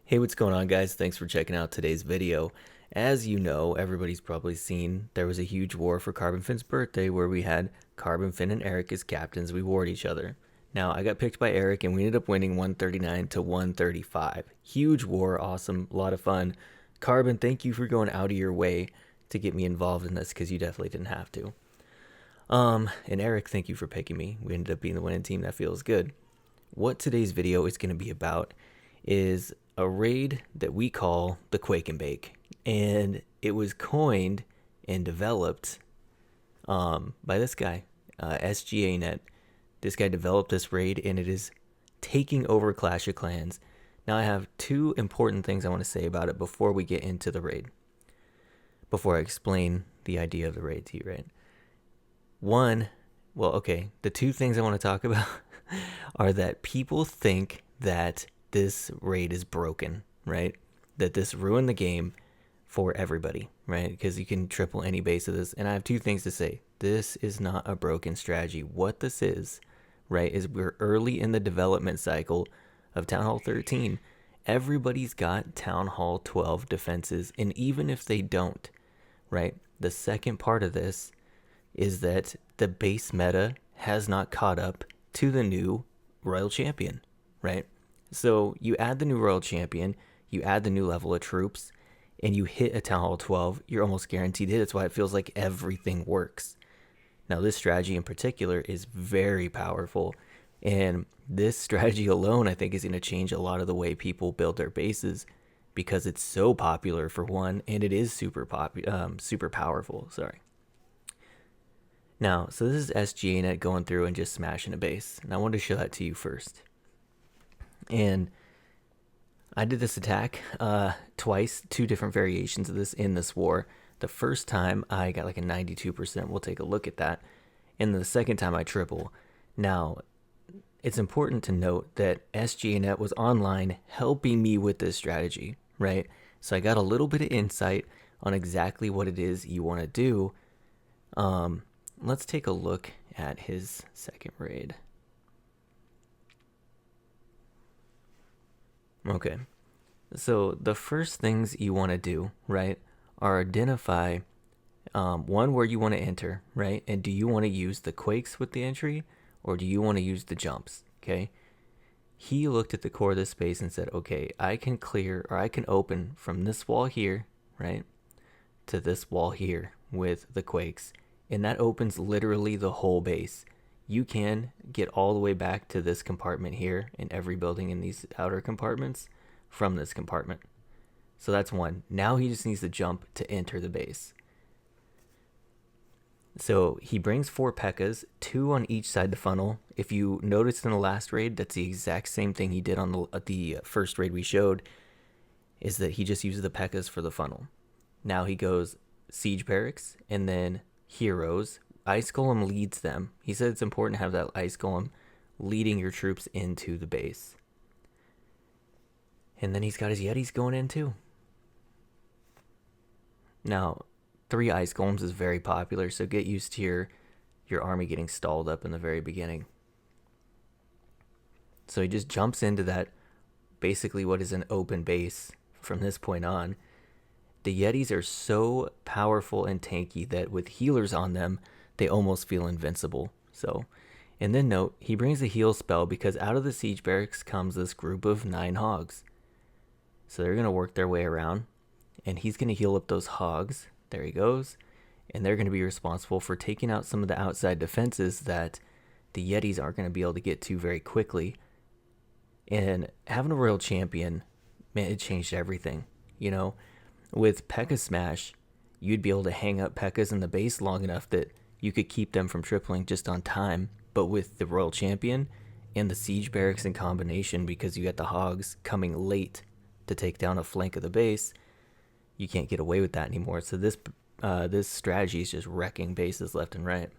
Hey, what's going on, guys? Thanks for checking out today's video. As you know, everybody's probably seen there was a huge war for Carbon Finn's birthday where we had Carbon Finn and Eric as captains. We warred each other. Now, I got picked by Eric and we ended up winning 139 to 135. Huge war, awesome, a lot of fun. Carbon, thank you for going out of your way to get me involved in this because you definitely didn't have to. And Eric, thank you for picking me. We ended up being the winning team. That feels good. What today's video is going to be about is a raid that we call the Quake and Bake. And it was coined and developed by this guy, SGAnet. This guy developed this raid and it is taking over Clash of Clans. Now I have two important things I want to say about it before we get into the raid. Before I explain the idea of the raid to you, right? The two things I want to talk about are that people think that this raid is broken, right? That this ruined the game for everybody, right? Because you can triple any base of this. And I have two things to say. This is not a broken strategy. What this is, right, is we're early in the development cycle of Town Hall 13. Everybody's got Town Hall 12 defenses, and even if they don't, right, the second part of this is that the base meta has not caught up to the new Royal Champion, right? So you add the new Royal Champion, you add the new level of troops, and you hit a Town Hall 12, you're almost guaranteed hit. That's why it feels like everything works. Now, this strategy in particular is very powerful, and this strategy alone, I think, is going to change a lot of the way people build their bases because it's so popular for one, and it is super powerful. Sorry. Now, so this is SGAnet going through and just smashing a base, and I wanted to show that to you first. And I did this attack twice, two different variations of this in this war. The first time I got like a 92%. We'll take a look at that. And the second time I triple. Now, it's important to note that SGAnet was online helping me with this strategy, right? So I got a little bit of insight on exactly what it is you want to do. Let's take a look at his second raid. Okay, so the first things you want to do, right, are identify one, where you want to enter, right, and do you want to use the quakes with the entry or do you want to use the jumps? Okay, he looked at the core of this space and said, okay, I can clear, or I can open from this wall here, right, to this wall here with the quakes, and that opens literally the whole base. You can get all the way back to this compartment here in every building in these outer compartments from this compartment. So that's one. Now he just needs to jump to enter the base. So he brings 4 P.E.K.K.A.s, 2 on each side of the funnel. If you noticed in the last raid, that's the exact same thing he did on the first raid we showed, is that he just uses the P.E.K.K.A.s for the funnel. Now he goes Siege Barracks and then Heroes. Ice Golem leads them. He said it's important to have that Ice Golem leading your troops into the base. And then he's got his Yetis going in too. Now, 3 Ice Golems is very popular, so get used to your army getting stalled up in the very beginning. So he just jumps into that, basically what is an open base from this point on. The Yetis are so powerful and tanky that with healers on them, they almost feel invincible. So, and then note, he brings a heal spell because out of the siege barracks comes this group of 9 hogs. So they're going to work their way around, and he's going to heal up those hogs. There he goes. And they're going to be responsible for taking out some of the outside defenses that the Yetis aren't going to be able to get to very quickly. And having a Royal Champion, man, it changed everything. You know, with P.E.K.K.A. Smash, you'd be able to hang up P.E.K.K.A.s in the base long enough that you could keep them from tripling just on time. But with the Royal Champion and the Siege Barracks in combination, because you got the Hogs coming late to take down a flank of the base, you can't get away with that anymore. So this strategy is just wrecking bases left and right.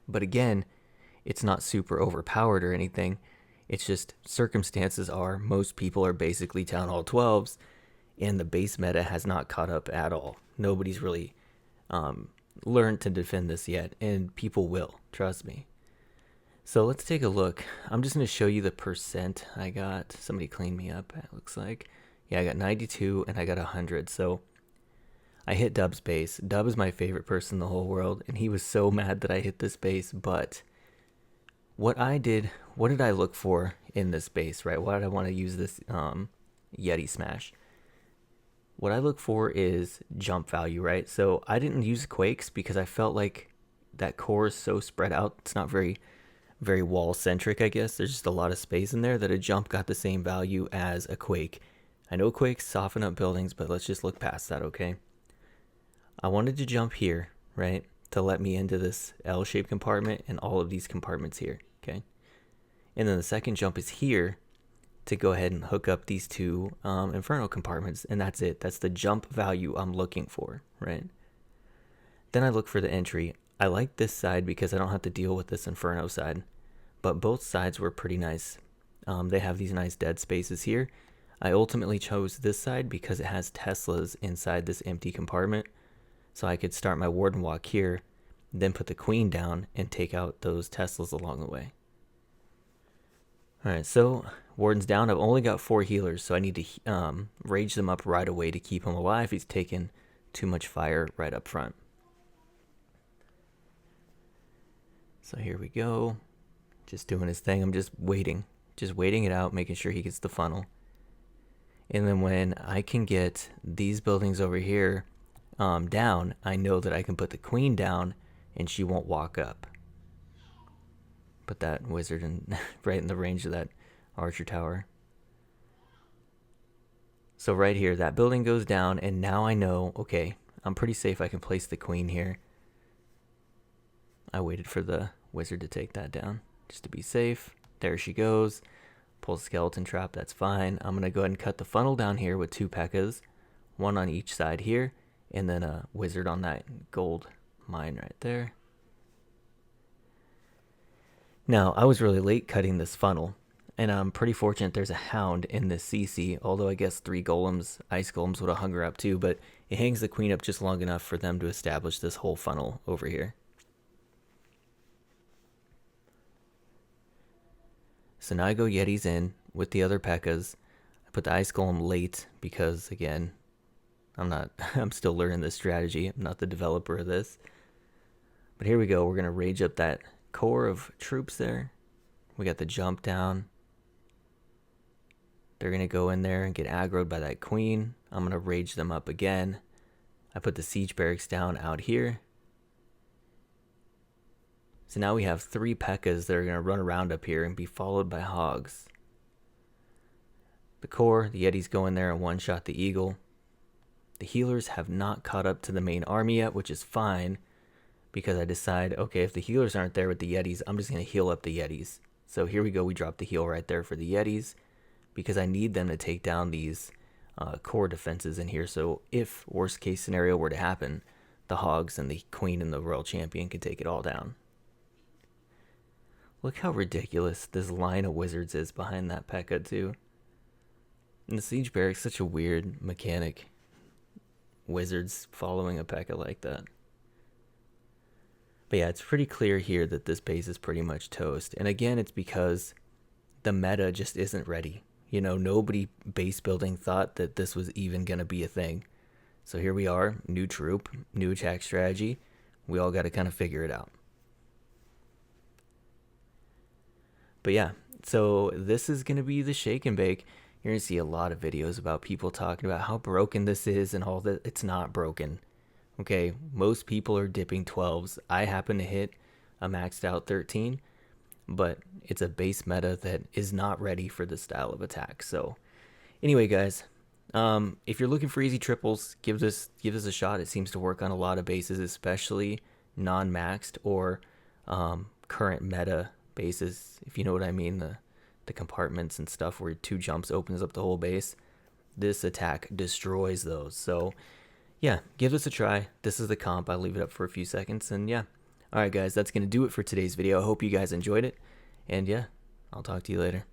But again, it's not super overpowered or anything. It's just circumstances are most people are basically Town Hall 12s, and the base meta has not caught up at all. Nobody's really learned to defend this yet, and people will, trust me. So let's take a look. I'm just going to show you the percent I got. Somebody cleaned me up, it looks like. Yeah, I got 92 and I got 100. So I hit Dub's base. Dub is my favorite person in the whole world, and he was so mad that I hit this base. But what did I look for in this base, right? Why did I want to use this Yeti smash? What I look for is jump value, right? So I didn't use quakes because I felt like that core is so spread out. It's not very wall centric, I guess. There's just a lot of space in there that a jump got the same value as a quake. I know quakes soften up buildings, but let's just look past that, okay? I wanted to jump here, right, to let me into this L-shaped compartment and all of these compartments here, okay? And then the second jump is here to go ahead and hook up these two Inferno compartments, and that's it. That's the jump value I'm looking for, right? Then I look for the entry. I like this side because I don't have to deal with this Inferno side, but both sides were pretty nice. They have these nice dead spaces here. I ultimately chose this side because it has Teslas inside this empty compartment, so I could start my Warden Walk here, then put the Queen down and take out those Teslas along the way. Alright, so Warden's down. I've only got 4 healers, so I need to rage them up right away to keep him alive. He's taken too much fire right up front. So here we go. Just doing his thing. I'm just waiting it out, making sure he gets the funnel. And then when I can get these buildings over here down, I know that I can put the Queen down and she won't walk up. Put that wizard right in the range of that archer tower. So right here, that building goes down, and now I know, okay, I'm pretty safe. I can place the Queen here. I waited for the wizard to take that down just to be safe. There she goes. Pull skeleton trap, that's fine. I'm going to go ahead and cut the funnel down here with 2 P.E.K.K.A.s, 1 on each side here, and then a wizard on that gold mine right there. Now, I was really late cutting this funnel, and I'm pretty fortunate there's a hound in this CC, although I guess 3 golems, ice golems would have hung her up too, but it hangs the Queen up just long enough for them to establish this whole funnel over here. So now I go Yetis in with the other P.E.K.K.A.s. I put the ice golem late because, again, I'm still learning this strategy. I'm not the developer of this. But here we go. We're going to rage up that core of troops there. We got the jump down. They're going to go in there and get aggroed by that Queen. I'm going to rage them up again. I put the siege barracks down out here. So now we have 3 P.E.K.K.A.s that are going to run around up here and be followed by hogs. The core, the Yetis go in there and one-shot the eagle. The healers have not caught up to the main army yet, which is fine, because I decide, okay, if the healers aren't there with the Yetis, I'm just going to heal up the Yetis. So here we go. We drop the heal right there for the Yetis, because I need them to take down these core defenses in here. So if worst case scenario were to happen, the hogs and the Queen and the Royal Champion can take it all down. Look how ridiculous this line of wizards is behind that P.E.K.K.A. too. And the siege barracks, such a weird mechanic. Wizards following a P.E.K.K.A. like that. But yeah, it's pretty clear here that this base is pretty much toast. And again, it's because the meta just isn't ready. You know, nobody base building thought that this was even going to be a thing. So here we are, new troop, new attack strategy. We all got to kind of figure it out. But yeah, so this is going to be the shake and bake. You're going to see a lot of videos about people talking about how broken this is and all that. It's not broken. Okay, most people are dipping 12s. I happen to hit a maxed out 13, but it's a base meta that is not ready for this style of attack. So anyway, guys, if you're looking for easy triples, give this a shot. It seems to work on a lot of bases, especially non-maxed or current meta bases, if you know what I mean, the compartments and stuff where 2 jumps opens up the whole base. This attack destroys those. So yeah, give this a try. This is the comp. I'll leave it up for a few seconds, and yeah. Alright guys, that's going to do it for today's video. I hope you guys enjoyed it, and yeah, I'll talk to you later.